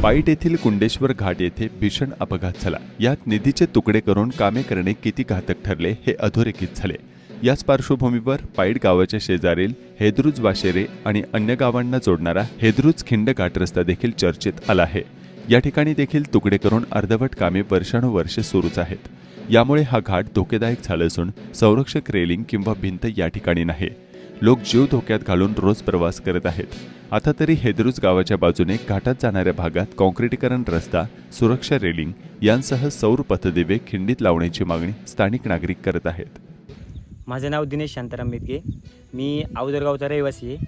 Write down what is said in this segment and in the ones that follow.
Point येथील कुंडेश्वर घाट येथे भीषण अपघात झाला। यात निधीचे तुकडे करून कामे करणे किती घातक ठरले हे अधोरेखित झाले। याच पार्श्वभूमीवर पाईट गावाच्या शेजारील हेदरूज वाशेरे आणि अन्य गावांना जोडणारा हेदरूज खिंड घाट रस्ता देखील चर्चेत आला आहे। या ठिकाणी देखील तुकडे करून अर्धवट कामे वर्षानुवर्षे सुरूच आहेत। यामुळे हा घाट धोकेदायक झाला असून संरक्षक रेलिंग किंवा भिंत या ठिकाणी नाही। लोक जीव धोक्यात घालून रोज प्रवास करत आहेत। आता तरी हेदरूज गावाच्या बाजूने घाटात जाणाऱ्या भागात काँक्रिटीकरण रस्ता, सुरक्षा रेलिंग यांसह सौर पथदिवे खिंडीत लावण्याची मागणी स्थानिक नागरिक करत आहेत। माझं नाव दिनेश शांताराम मेतगे, मी अवधरगावचा रहिवासी आहे।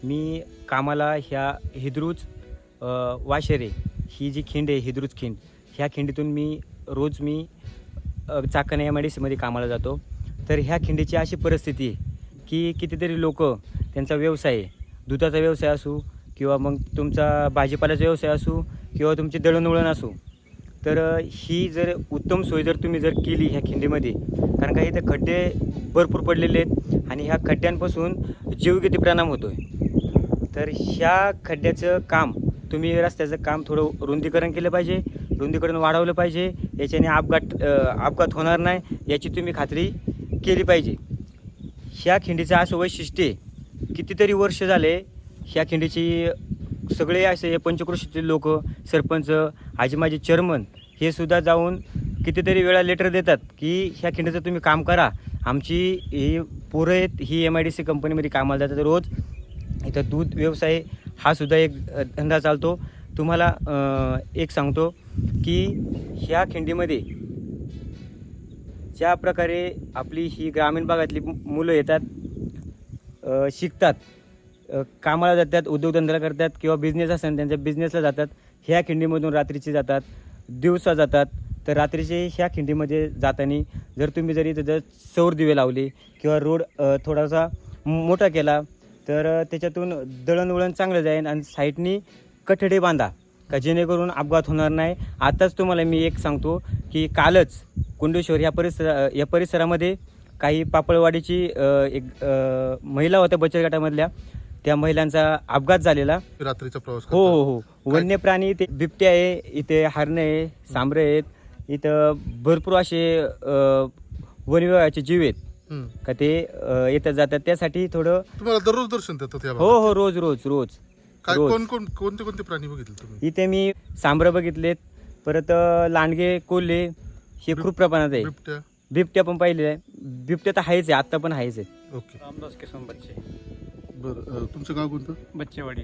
मी कामाला ह्या हेदरूज वाशेरे ही जी खिंड आहे, हेदरूज खिंड, ह्या खिंडीतून रोज मी चाकण MIDC कामाला जातो। तर ह्या खिंडीची अशी परिस्थिती आहे की कितीतरी लोक त्यांचा व्यवसाय आहे, दुधाचा व्यवसाय असो किंवा मग तुमचा भाजीपाल्याचा व्यवसाय असो किंवा तुमची दळणवळण असो, तर ही जर उत्तम सोय जर तुम्ही जर केली ह्या खिंडीमध्ये, कारण का इथे खड्डे भरपूर पडलेले आहेत आणि ह्या खड्ड्यांपासून जीवघेती परिणाम होतो आहे। तर ह्या खड्ड्याचं काम तुम्ही रस्त्याचं काम थोडं रुंदीकरण केलं पाहिजे, रुंदीकरण वाढवलं पाहिजे। याच्याने अपघात होणार नाही याची तुम्ही खात्री केली पाहिजे। ह्या खिंडीचं असं वैशिष्ट्य आहे, कितीतरी वर्ष झाले ह्या खिंडीची सगळे असे पंचक्रोशीतील लोक, सरपंच, आजी चेअरमन हे सुद्धा जाऊन कितीतरी वेळा लेटर देतात की ह्या खिंडीचं तुम्ही काम करा। आमची ही पोरं आहेत, ही MIDC कंपनीमध्ये कामाला जातात रोज। इथं दूध व्यवसाय हा सुद्धा एक धंदा चालतो। तुम्हाला एक सांगतो की ह्या खिंडीमध्ये ज्या प्रकारे आपली ही ग्रामीण भागातली मुलं येतात, शिकतात, कामाला जातात, उद्योगधंदा करतात किंवा बिझनेस असेल त्यांच्या बिझनेसला जातात, ह्या खिंडीमधून रात्रीची जातात, दिवसा जातात। तर रात्रीचे ह्या खिंडीमध्ये जाताना जर तुम्ही जर सौर दिवे लावले किंवा रोड थोडासा मोठा केला तर त्याच्यातून दळणवळण चांगलं जाईल आणि साईडनी कठडे बांधा का जेणेकरून अपघात होणार नाही। आताच तुम्हाला मी एक सांगतो की कालच कुंडेश्वर या परिसरामध्ये काही पापळवाडीची एक महिला होत्या बचत गटामधल्या, त्या महिलांचा अपघात झालेला रात्रीचा प्रवास। हो, वन्य प्राणी इथे बिबटे आहे, इथे हरणे आहे, सांबरे आहेत, इथं भरपूर असे वन विभागाचे जीव आहेत का ते येतात जातात। त्यासाठी थोडं तुम्हाला दररोज दर्शन देतात? हो, रोज काय कोणते प्राणी बघितले तुम्ही? इथे मी सांबरं बघितलेत, परत लांडगे, कोल्हे हे खूप प्रमाणात आहे। बिबट्या पण पाहिले आहे, बिबट्या तर आहेच आहे, आता पण आहेच आहे। ओके, रामदास किसन बच्चे, बरं तुमचं गाव कोणतं? बच्चेवाडी।